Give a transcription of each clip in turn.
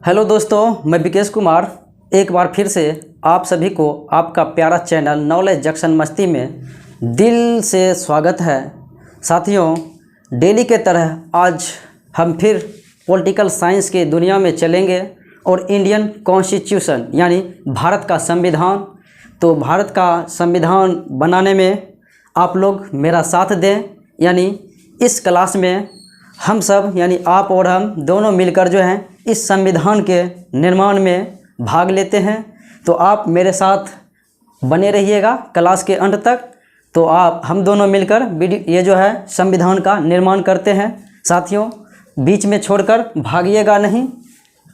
Hello दोस्तों, मैं विकेश कुमार एक बार फिर से आप सभी को आपका प्यारा चैनल नॉलेज जंक्शन मस्ती में दिल से स्वागत है। साथियों, डेली के तरह आज हम फिर पॉलिटिकल साइंस की दुनिया में चलेंगे और इंडियन कॉन्स्टिट्यूशन यानी भारत का संविधान, तो भारत का संविधान बनाने में आप लोग मेरा साथ दें। यानी इस क्लास में हम सब यानी आप और हम दोनों मिलकर जो हैं इस संविधान के निर्माण में भाग लेते हैं। तो आप मेरे साथ बने रहिएगा क्लास के अंत तक। तो आप हम दोनों मिलकर ये जो है संविधान का निर्माण करते हैं। साथियों, बीच में छोड़कर भागिएगा नहीं।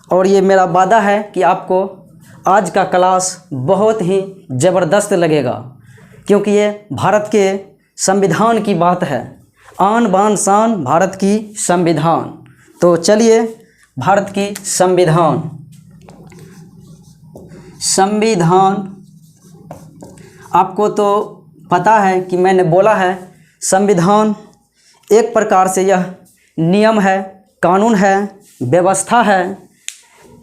और ये मेरा वादा है कि आपको आज का क्लास बहुत ही ज़बरदस्त लगेगा, क्योंकि ये भारत के संविधान की बात है। आन बान शान भारत की संविधान। तो चलिए, भारत की संविधान आपको तो पता है कि मैंने बोला है, संविधान एक प्रकार से यह नियम है, कानून है, व्यवस्था है,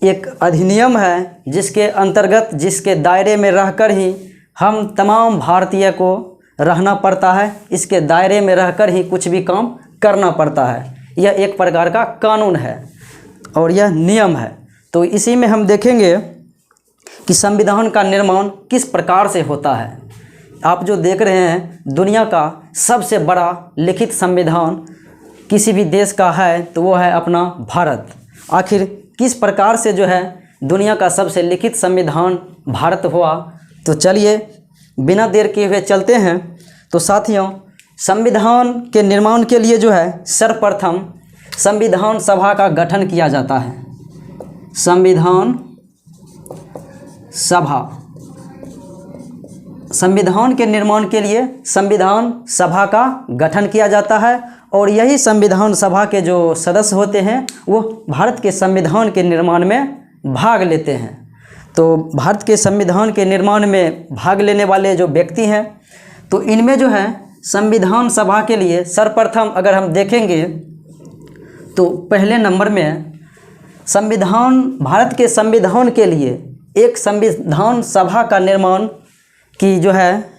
एक अधिनियम है जिसके अंतर्गत, जिसके दायरे में रहकर ही हम तमाम भारतीय को रहना पड़ता है। इसके दायरे में रहकर ही कुछ भी काम करना पड़ता है। यह एक प्रकार का कानून है और यह नियम है। तो इसी में हम देखेंगे कि संविधान का निर्माण किस प्रकार से होता है। आप जो देख रहे हैं, दुनिया का सबसे बड़ा लिखित संविधान किसी भी देश का है तो वो है अपना भारत। आखिर किस प्रकार से जो है दुनिया का सबसे लिखित संविधान भारत हुआ, तो चलिए बिना देर किए हुए चलते हैं। तो साथियों, संविधान के निर्माण के लिए जो है सर्वप्रथम संविधान सभा का गठन किया जाता है। संविधान के निर्माण के लिए संविधान सभा का गठन किया जाता है और यही संविधान सभा के जो सदस्य होते हैं वो भारत के संविधान के निर्माण में भाग लेते हैं। तो भारत के संविधान के निर्माण में भाग लेने वाले जो व्यक्ति हैं, तो इनमें जो है संविधान सभा के लिए सर्वप्रथम अगर हम देखेंगे तो पहले नंबर में भारत के संविधान के लिए एक संविधान सभा का निर्माण की जो है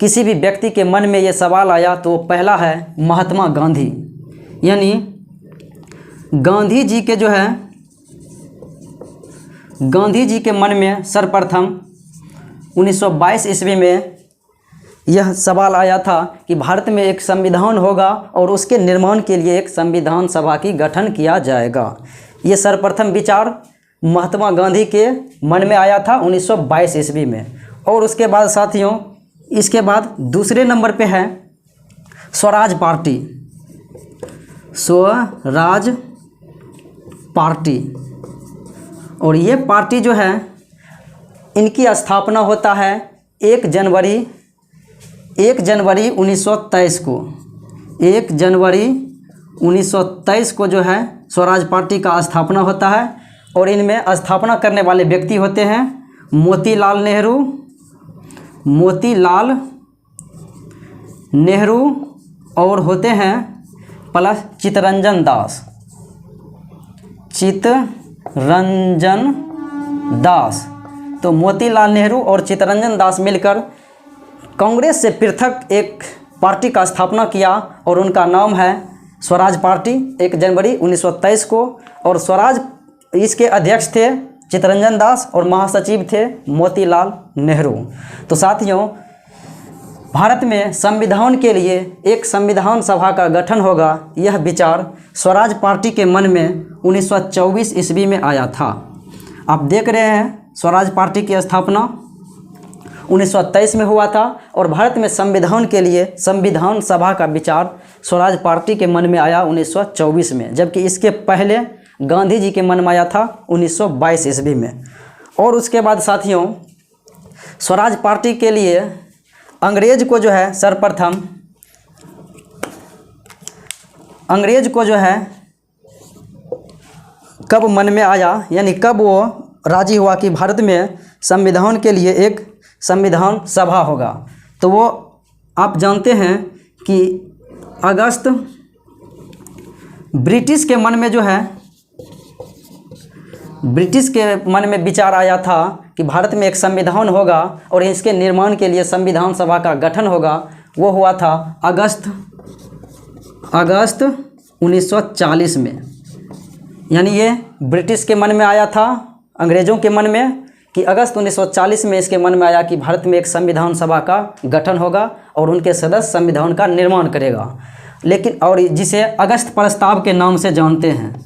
किसी भी व्यक्ति के मन में ये सवाल आया तो पहला है महात्मा गांधी। यानी गांधी जी के मन में सर्वप्रथम 1922 ईस्वी में यह सवाल आया था कि भारत में एक संविधान होगा और उसके निर्माण के लिए एक संविधान सभा की गठन किया जाएगा। ये सर्वप्रथम विचार महात्मा गांधी के मन में आया था 1922 ईस्वी में। और उसके बाद साथियों, इसके बाद दूसरे नंबर पे है स्वराज पार्टी। और ये पार्टी जो है इनकी स्थापना होता है 1 जनवरी 1923 को। 1 जनवरी 1923 को जो है स्वराज पार्टी का स्थापना होता है। और इनमें स्थापना करने वाले व्यक्ति होते हैं मोतीलाल नेहरू और होते हैं प्लस चित्तरंजन दास। तो मोतीलाल नेहरू और चित्तरंजन दास मिलकर कांग्रेस से पृथक एक पार्टी का स्थापना किया और उनका नाम है स्वराज पार्टी। 1 जनवरी 1923 को। और स्वराज, इसके अध्यक्ष थे चित्तरंजन दास और महासचिव थे मोतीलाल नेहरू। तो साथियों, भारत में संविधान के लिए एक संविधान सभा का गठन होगा, यह विचार स्वराज पार्टी के मन में 1924 ईस्वी में आया था। आप देख रहे हैं स्वराज पार्टी की स्थापना 1923 में हुआ था और भारत में संविधान के लिए संविधान सभा का विचार स्वराज पार्टी के मन में आया 1924 में, जबकि इसके पहले गांधी जी के मन में आया था 1922 ईस्वी में। और उसके बाद साथियों, स्वराज पार्टी के लिए अंग्रेज को जो है सर्वप्रथम कब मन में आया, यानी कब वो राजी हुआ कि भारत में संविधान के लिए एक संविधान सभा होगा, तो वो आप जानते हैं कि अगस्त ब्रिटिश के मन में जो है ब्रिटिश के मन में विचार आया था कि भारत में एक संविधान होगा और इसके निर्माण के लिए संविधान सभा का गठन होगा, वो हुआ था अगस्त 1940 में। यानी ये ब्रिटिश के मन में आया था, अंग्रेज़ों के मन में, कि अगस्त 1940 में इसके मन में आया कि भारत में एक संविधान सभा का गठन होगा और उनके सदस्य संविधान का निर्माण करेगा। लेकिन और जिसे अगस्त प्रस्ताव के नाम से जानते हैं,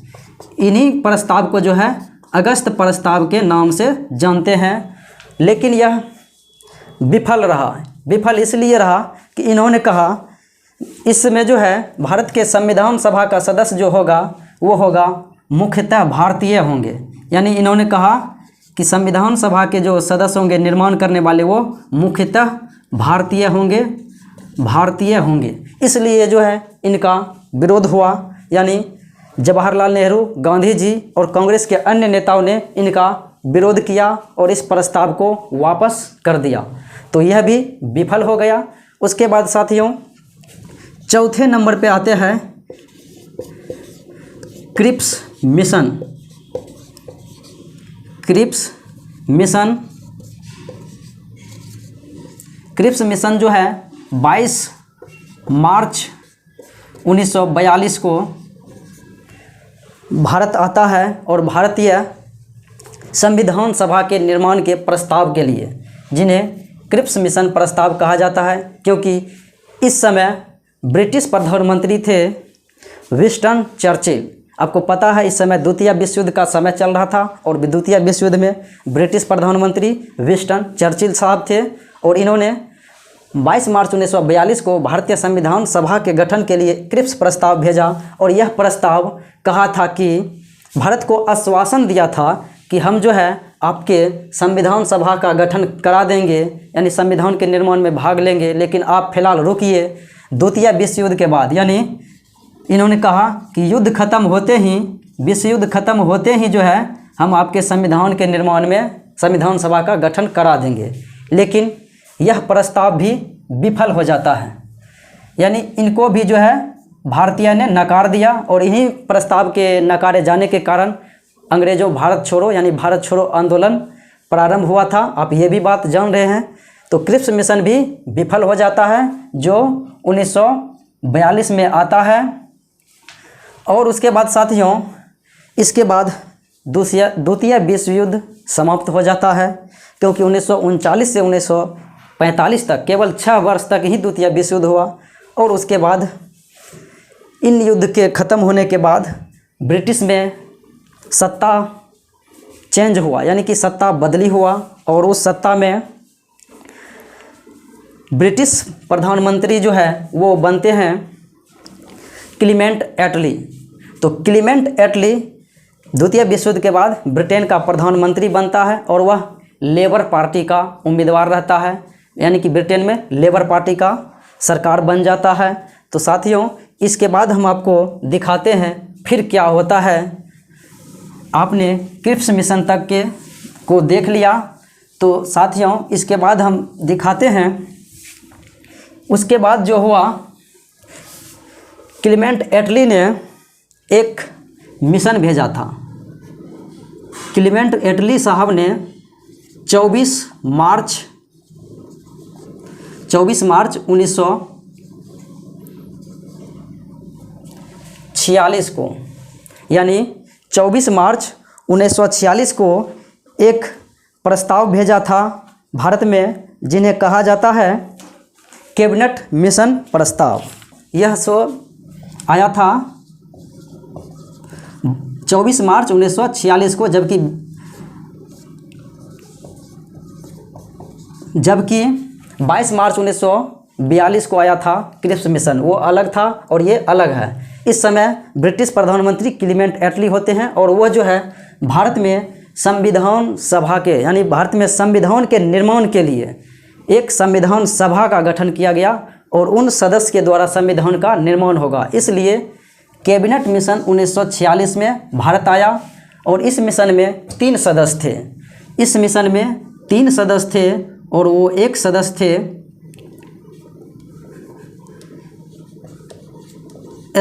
इन्हीं प्रस्ताव को जो है अगस्त प्रस्ताव के नाम से जानते हैं। लेकिन यह विफल रहा। विफल इसलिए रहा कि इन्होंने कहा इसमें जो है भारत के संविधान सभा का सदस्य जो होगा वो होगा मुख्यतः भारतीय होंगे। यानी इन्होंने कहा कि संविधान सभा के जो सदस्य होंगे, निर्माण करने वाले, वो मुख्यतः भारतीय होंगे। इसलिए जो है इनका विरोध हुआ। यानी जवाहरलाल नेहरू, गांधी जी और कांग्रेस के अन्य नेताओं ने इनका विरोध किया और इस प्रस्ताव को वापस कर दिया। तो यह भी विफल हो गया। उसके बाद साथियों चौथे नंबर पे आते हैं क्रिप्स मिशन। क्रिप्स मिशन जो है 22 मार्च 1942 को भारत आता है और भारतीय संविधान सभा के निर्माण के प्रस्ताव के लिए, जिन्हें क्रिप्स मिशन प्रस्ताव कहा जाता है, क्योंकि इस समय ब्रिटिश प्रधानमंत्री थे विंस्टन चर्चिल। आपको पता है इस समय द्वितीय विश्व युद्ध का समय चल रहा था और द्वितीय विश्व युद्ध में ब्रिटिश प्रधानमंत्री विंस्टन चर्चिल साहब थे और इन्होंने 22 मार्च 1942 को भारतीय संविधान सभा के गठन के लिए क्रिप्स प्रस्ताव भेजा। और यह प्रस्ताव कहा था कि भारत को आश्वासन दिया था कि हम जो है आपके संविधान सभा का गठन करा देंगे, यानी संविधान के निर्माण में भाग लेंगे, लेकिन आप फिलहाल रुकिए द्वितीय विश्व युद्ध के बाद। यानी इन्होंने कहा कि युद्ध खत्म होते ही, विश्व युद्ध खत्म होते ही जो है हम आपके संविधान के निर्माण में संविधान सभा का गठन करा देंगे। लेकिन यह प्रस्ताव भी विफल हो जाता है। यानी इनको भी जो है भारतीय ने नकार दिया और इन्हीं प्रस्ताव के नकारे जाने के कारण अंग्रेज़ों भारत छोड़ो यानी भारत छोड़ो आंदोलन प्रारंभ हुआ था। आप ये भी बात जान रहे हैं। तो क्रिप्स मिशन भी विफल हो जाता है जो 1942 में आता है। और उसके बाद साथियों इसके बाद द्वितीय विश्व युद्ध समाप्त हो जाता है, क्योंकि 1939 से 1945 तक केवल 6 वर्ष तक ही द्वितीय विश्व युद्ध हुआ। और उसके बाद इन युद्ध के ख़त्म होने के बाद ब्रिटिश में सत्ता चेंज हुआ, यानी कि सत्ता बदली हुआ और उस सत्ता में ब्रिटिश प्रधानमंत्री जो है वो बनते हैं क्लीमेंट एटली। तो क्लीमेंट एटली द्वितीय विश्व युद्ध के बाद ब्रिटेन का प्रधानमंत्री बनता है और वह लेबर पार्टी का उम्मीदवार रहता है, यानी कि ब्रिटेन में लेबर पार्टी का सरकार बन जाता है। तो साथियों इसके बाद हम आपको दिखाते हैं फिर क्या होता है। आपने क्रिप्स मिशन तक के को देख लिया, तो साथियों इसके बाद हम दिखाते हैं उसके बाद जो हुआ, क्लीमेंट एटली ने एक मिशन भेजा था। क्लीमेंट एटली साहब ने 24 मार्च 1946 को, यानी 24 मार्च 1946 को एक प्रस्ताव भेजा था भारत में, जिन्हें कहा जाता है कैबिनेट मिशन प्रस्ताव। यह सो आया था 24 मार्च 1946 को, जबकि 22 मार्च 1942 को आया था क्रिप्स मिशन। वो अलग था और ये अलग है। इस समय ब्रिटिश प्रधानमंत्री क्लीमेंट एटली होते हैं और वह जो है भारत में संविधान सभा के, यानी भारत में संविधान के निर्माण के लिए एक संविधान सभा का गठन किया गया और उन सदस्य के द्वारा संविधान का निर्माण होगा। इसलिए कैबिनेट मिशन 1946 में भारत आया और इस मिशन में 3 सदस्य थे। इस मिशन में 3 सदस्य थे और वो एक सदस्य थे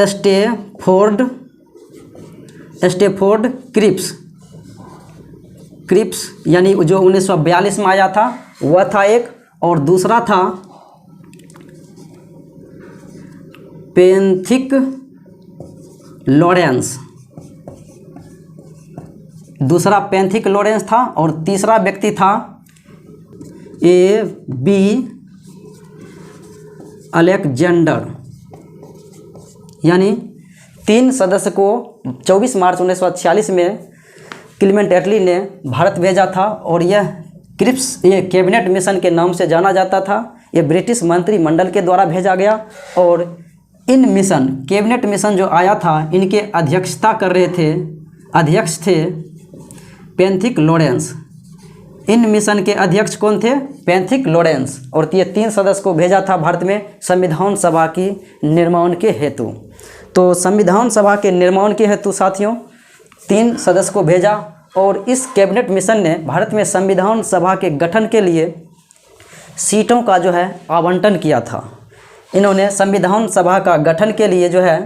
स्टेफोर्ड क्रिप्स। क्रिप्स यानी जो 1942 में आया था वह था एक, और दूसरा था पेंथिक लॉरेंस, दूसरा पेंथिक लॉरेंस था, और तीसरा व्यक्ति था A.B. अलेक्जेंडर। यानी 3 सदस्य को 24 मार्च 1946 में क्लीमेंट एटली ने भारत भेजा था, और यह क्रिप्स ये कैबिनेट मिशन के नाम से जाना जाता था। ये ब्रिटिश मंत्रिमंडल के द्वारा भेजा गया, और इन मिशन कैबिनेट मिशन जो आया था इनके अध्यक्षता कर रहे थे, अध्यक्ष थे पेंथिक लॉरेंस। इन मिशन के अध्यक्ष कौन थे? पेंथिक लॉरेंस। और ये 3 सदस्य को भेजा था भारत में संविधान सभा की निर्माण के हेतु। तो संविधान सभा के निर्माण के हेतु साथियों 3 सदस्य को भेजा, और इस कैबिनेट मिशन ने भारत में संविधान सभा के गठन के लिए सीटों का जो है आवंटन किया था। इन्होंने संविधान सभा का गठन के लिए जो है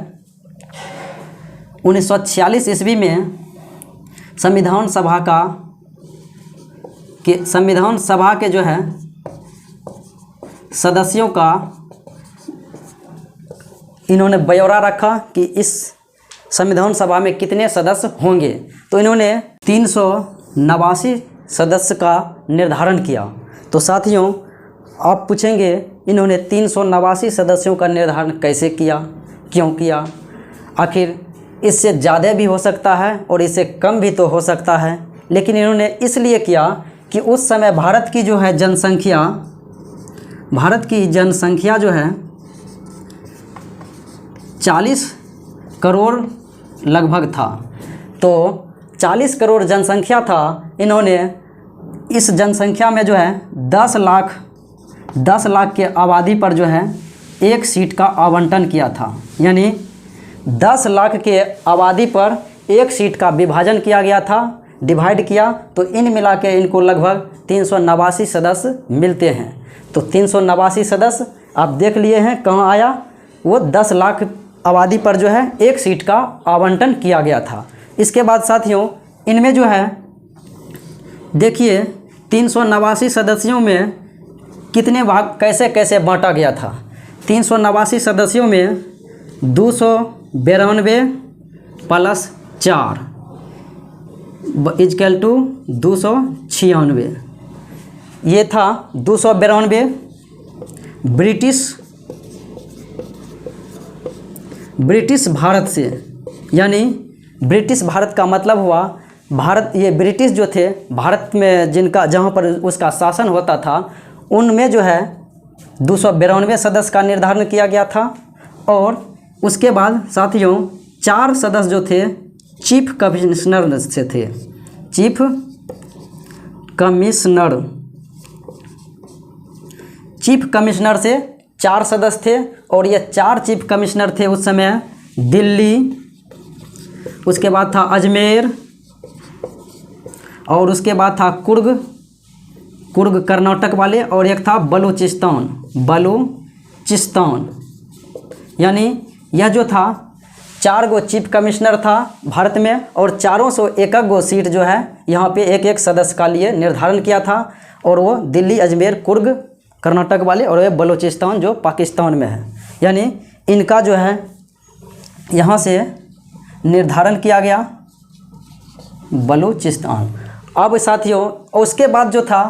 1946 ईस्वी में संविधान सभा के जो है सदस्यों का इन्होंने ब्यौरा रखा कि इस संविधान सभा में कितने सदस्य होंगे। तो इन्होंने 389 सदस्य का निर्धारण किया। तो साथियों आप पूछेंगे इन्होंने 389 सदस्यों का निर्धारण कैसे किया, क्यों किया? आखिर इससे ज़्यादा भी हो सकता है और इससे कम भी तो हो सकता है, लेकिन इन्होंने इसलिए किया कि उस समय भारत की जनसंख्या जो है 40 करोड़ लगभग था। तो 40 करोड़ जनसंख्या था। इन्होंने इस जनसंख्या में जो है 10 लाख के आबादी पर जो है 1 सीट का आवंटन किया था। यानी 10 लाख के आबादी पर 1 सीट का विभाजन किया गया था, डिवाइड किया, तो इन मिला के इनको लगभग 389 सदस्य मिलते हैं। तो 389 सदस्य आप देख लिए हैं कहाँ आया, वो 10 लाख आबादी पर जो है 1 सीट का आवंटन किया गया था। इसके बाद साथियों इनमें जो है देखिए 389 सदस्यों में कितने भाग कैसे कैसे बांटा गया था। 389 सदस्यों में 292 प्लस 4 इजकल टू 296, ये था 292 ब्रिटिश भारत से। यानी ब्रिटिश भारत का मतलब हुआ भारत, ये ब्रिटिश जो थे भारत में जहाँ पर उसका शासन होता था उनमें जो है 292 सदस्य का निर्धारण किया गया था। और उसके बाद साथियों 4 सदस्य जो थे चीफ कमिश्नर से थे। चीफ कमिश्नर से 4 सदस्य थे, और ये 4 चीफ कमिश्नर थे उस समय दिल्ली, उसके बाद था अजमेर, और उसके बाद था कुर्ग कर्नाटक वाले, और एक था बलूचिस्तान। यानी यह जो था 4 गो चीफ कमिश्नर था भारत में, और 401 गो सीट जो है यहाँ पे एक सदस्य का लिए निर्धारण किया था। और वो दिल्ली, अजमेर, कुर्ग कर्नाटक वाले, और ये बलूचिस्तान जो पाकिस्तान में है। यानी इनका जो है यहाँ से निर्धारण किया गया बलूचिस्तान। अब साथियों उसके बाद जो था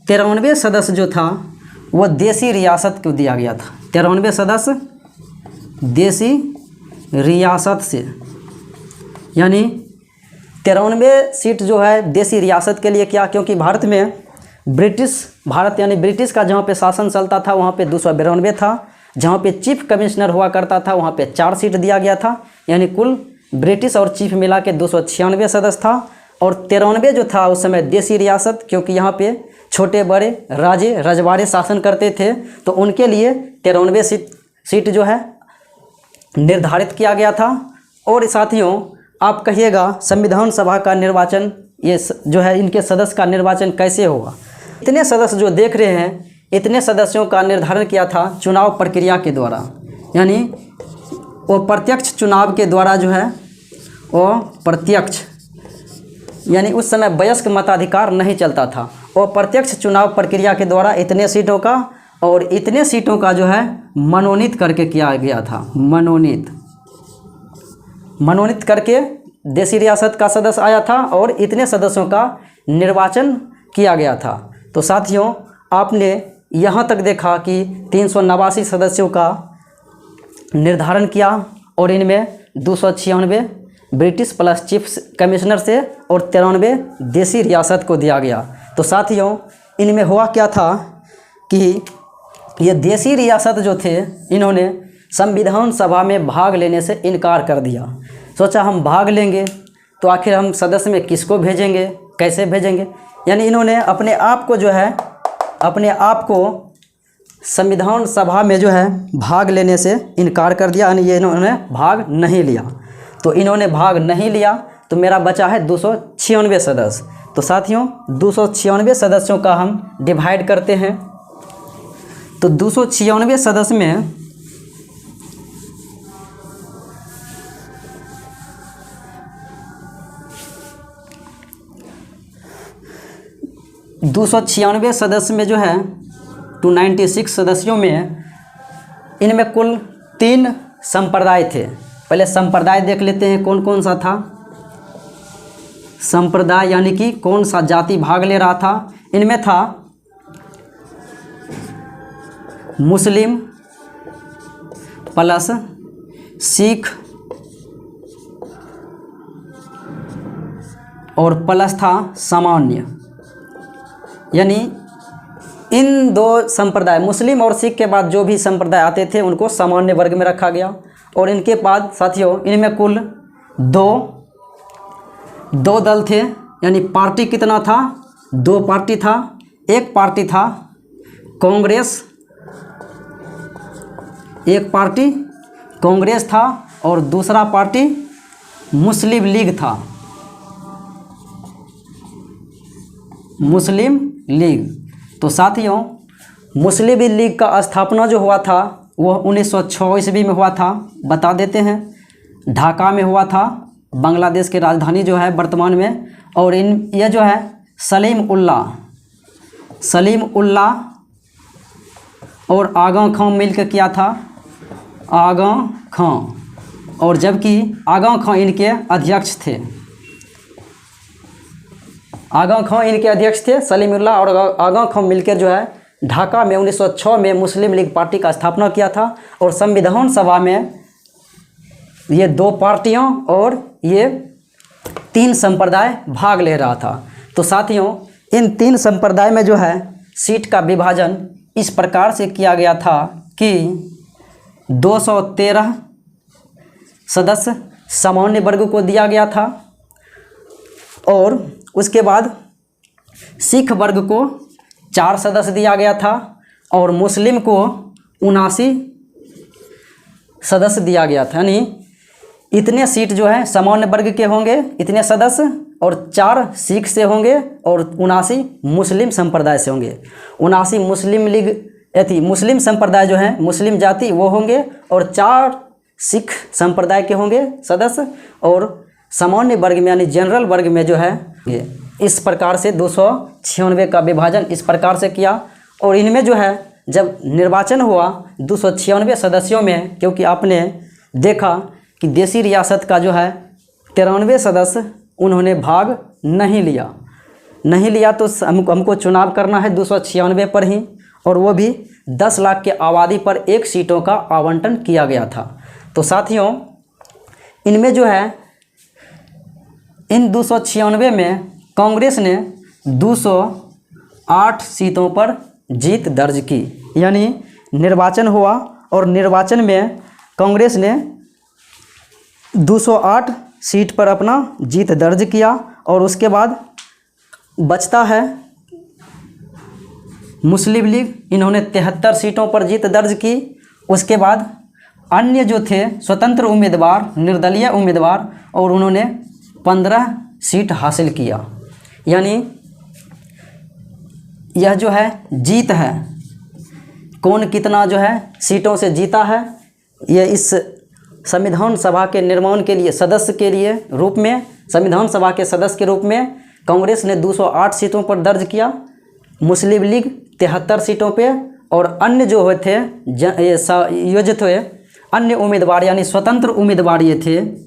93 सदस्य जो था वो देसी रियासत को दिया गया था। 93 सदस्य देसी रियासत से, यानी 93 सीट जो है देसी रियासत के लिए क्या, क्योंकि भारत में यानी ब्रिटिश का जहाँ पे शासन चलता था वहाँ पे 292 था, जहाँ पे चीफ कमिश्नर हुआ करता था वहाँ पे 4 सीट दिया गया था। यानी कुल ब्रिटिश और चीफ मिला के 296 सदस्य था। और 93 जो था उस समय देसी रियासत, क्योंकि यहाँ पे छोटे बड़े रजवाड़े शासन करते थे, तो उनके लिए 93 सीट जो है निर्धारित किया गया था। और साथियों आप कहिएगा संविधान सभा का निर्वाचन, ये जो है इनके सदस्य का निर्वाचन कैसे होगा? इतने सदस्य जो देख रहे हैं, इतने सदस्यों का निर्धारण किया था चुनाव प्रक्रिया के द्वारा। यानी वो प्रत्यक्ष चुनाव के द्वारा जो है वो प्रत्यक्ष यानी उस समय वयस्क मताधिकार नहीं चलता था, और प्रत्यक्ष चुनाव प्रक्रिया के द्वारा इतने सीटों का और इतने सीटों का जो है मनोनीत करके किया गया था। मनोनीत करके देसी रियासत का सदस्य आया था और इतने सदस्यों का निर्वाचन किया गया था। तो साथियों, आपने यहाँ तक देखा कि 389 सदस्यों का निर्धारण किया और इनमें 296 ब्रिटिश प्लस चीफ कमिश्नर से और 93 देसी रियासत को दिया गया। तो साथियों, इनमें हुआ क्या था कि ये देसी रियासत जो थे, इन्होंने संविधान सभा में भाग लेने से इनकार कर दिया। सोचा हम भाग लेंगे तो आखिर हम सदस्य में किसको भेजेंगे, कैसे भेजेंगे। यानी इन्होंने अपने आप को जो है, अपने आप को संविधान सभा में जो है भाग लेने से इनकार कर दिया, यानी ये इन्होंने भाग नहीं लिया। तो इन्होंने भाग नहीं लिया तो मेरा बचा है 296 सदस्य। तो साथियों, 296 सदस्यों का हम डिवाइड करते हैं। तो 296 सदस्य में 296 सदस्य में जो है 296 सदस्यों में इनमें कुल 3 संप्रदाय थे। पहले संप्रदाय देख लेते हैं कौन कौन सा था। संप्रदाय यानी कि कौन सा जाति भाग ले रहा था। इनमें था मुस्लिम प्लस सिख और प्लस था सामान्य। यानी इन 2 संप्रदाय, मुस्लिम और सिख के बाद जो भी संप्रदाय आते थे उनको सामान्य वर्ग में रखा गया। और इनके बाद साथियों, इनमें कुल 2 दल थे। यानी पार्टी कितना था, 2 पार्टी था। एक पार्टी था कांग्रेस, एक पार्टी कांग्रेस था और दूसरा पार्टी मुस्लिम लीग था। मुस्लिम लीग। तो साथियों, मुस्लिम लीग का स्थापना जो हुआ था वह 1906 ईस्वी में हुआ था। बता देते हैं, ढाका में हुआ था, बांग्लादेश की राजधानी जो है वर्तमान में। और यह जो है सलीम उल्लाह और आगा खां मिलकर किया था। आगा खां, और जबकि आगा खां इनके अध्यक्ष थे। आगा खां इनके अध्यक्ष थे, सलीमुल्लाह और आगा खां मिलकर जो है ढाका में 1906 में मुस्लिम लीग पार्टी का स्थापना किया था। और संविधान सभा में ये 2 पार्टियां और ये 3 संप्रदाय भाग ले रहा था। तो साथियों, इन 3 संप्रदाय में जो है सीट का विभाजन इस प्रकार से किया गया था कि 213 सदस्य सामान्य वर्ग को दिया गया था और उसके बाद सिख वर्ग को 4 सदस्य दिया गया था और मुस्लिम को 79 सदस्य दिया गया था। यानी इतने सीट जो है सामान्य वर्ग के होंगे, इतने सदस्य, और 4 सिख से होंगे और 79 मुस्लिम संप्रदाय से होंगे। 79 मुस्लिम लीग मुस्लिम संप्रदाय जो है, मुस्लिम जाति वो होंगे, और 4 सिख संप्रदाय के होंगे सदस्य, और सामान्य वर्ग में यानी जनरल वर्ग में जो है इस प्रकार से 296 का विभाजन इस प्रकार से किया। और इनमें जो है जब निर्वाचन हुआ 296 सदस्यों में, क्योंकि आपने देखा कि देसी रियासत का जो है 93 सदस्य उन्होंने भाग नहीं लिया तो हमको चुनाव करना है 296 पर ही, और वो भी 10 लाख के आबादी पर 1 सीटों का आवंटन किया गया था। तो साथियों, इनमें जो है इन 296 में कांग्रेस ने 208 सीटों पर जीत दर्ज की। यानी निर्वाचन हुआ और निर्वाचन में कांग्रेस ने 208 सीट पर अपना जीत दर्ज किया। और उसके बाद बचता है मुस्लिम लीग, इन्होंने 73 सीटों पर जीत दर्ज की। उसके बाद अन्य जो थे स्वतंत्र उम्मीदवार, निर्दलीय उम्मीदवार, और उन्होंने 15 सीट हासिल किया। यानी यह जो है जीत है, कौन कितना जो है सीटों से जीता है, यह इस संविधान सभा के निर्माण के लिए सदस्य के लिए रूप में, संविधान सभा के सदस्य के रूप में कांग्रेस ने 208 सीटों पर दर्ज किया, मुस्लिम लीग 73 सीटों पे, और अन्य जो हुए थे योजित हुए अन्य उम्मीदवार यानी स्वतंत्र उम्मीदवार ये थे,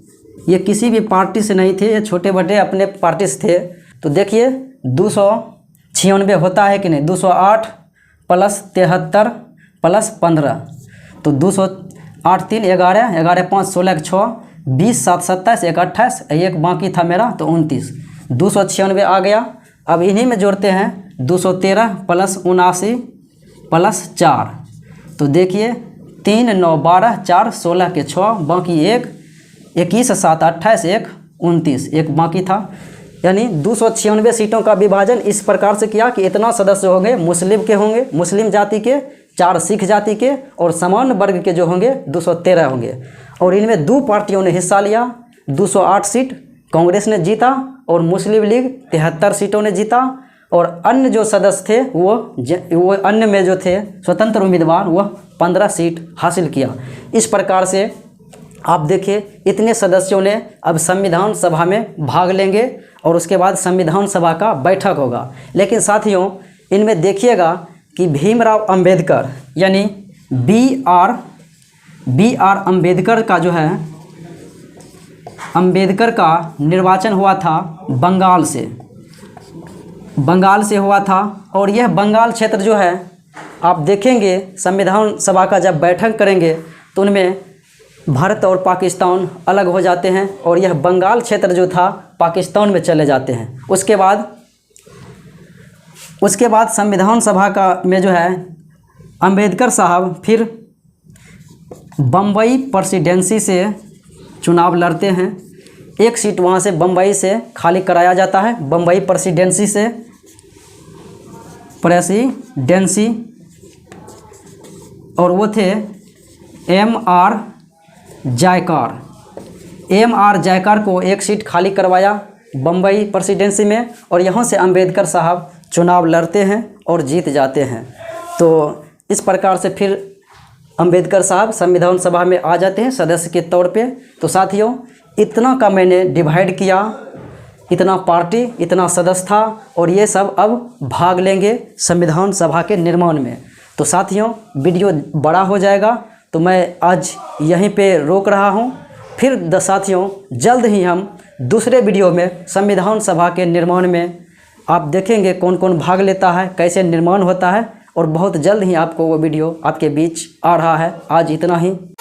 ये किसी भी पार्टी से नहीं थे, ये छोटे बड़े अपने पार्टी से थे। तो देखिए 296 होता है कि नहीं, 208 प्लस 73 प्लस 15, तो 208 3 11 11 5 16 6 20 7 27 1 28, एक बाकी था मेरा तो 29, 296 आ गया। अब इन्हीं में जोड़ते हैं 213 प्लस 79 प्लस 4, तो देखिए 3 9 12 4 16 के 6 बाकी 1 21 7 28 1 29, एक बाकी था। यानी 296 सीटों का विभाजन इस प्रकार से किया कि इतना सदस्य होंगे मुस्लिम के होंगे, मुस्लिम जाति के, 4 सिख जाति के, और सामान्य वर्ग के जो होंगे 213 होंगे। और इनमें 2 पार्टियों ने हिस्सा लिया, 208 सीट कांग्रेस ने जीता और मुस्लिम लीग 73 सीटों ने जीता, और अन्य जो सदस्य थे वो अन्य में जो थे स्वतंत्र उम्मीदवार वह 15 सीट हासिल किया। इस प्रकार से आप देखिए इतने सदस्यों ने अब संविधान सभा में भाग लेंगे और उसके बाद संविधान सभा का बैठक होगा। लेकिन साथियों इनमें देखिएगा कि भीमराव अंबेडकर यानी बी आर अम्बेडकर का जो है अंबेडकर का निर्वाचन हुआ था बंगाल से हुआ था। और यह बंगाल क्षेत्र जो है आप देखेंगे संविधान सभा का जब बैठक करेंगे तो उनमें भारत और पाकिस्तान अलग हो जाते हैं और यह बंगाल क्षेत्र जो था पाकिस्तान में चले जाते हैं। उसके बाद संविधान सभा का में जो है अंबेडकर साहब फिर बम्बई प्रेसिडेंसी से चुनाव लड़ते हैं। एक सीट वहाँ से बम्बई से खाली कराया जाता है, बम्बई प्रेसिडेंसी से और वो थे एम.आर. जयकार को एक सीट खाली करवाया बम्बई प्रेसिडेंसी में, और यहाँ से अंबेडकर साहब चुनाव लड़ते हैं और जीत जाते हैं। तो इस प्रकार से फिर अंबेडकर साहब संविधान सभा में आ जाते हैं सदस्य के तौर पे। तो साथियों इतना का मैंने डिवाइड किया, इतना पार्टी इतना सदस्य था, और ये सब अब भाग लेंगे संविधान सभा के निर्माण में। तो साथियों वीडियो बड़ा हो जाएगा तो मैं आज यहीं पे रोक रहा हूँ। फिर साथियों जल्द ही हम दूसरे वीडियो में संविधान सभा के निर्माण में आप देखेंगे कौन कौन भाग लेता है, कैसे निर्माण होता है, और बहुत जल्द ही आपको वो वीडियो आपके बीच आ रहा है। आज इतना ही।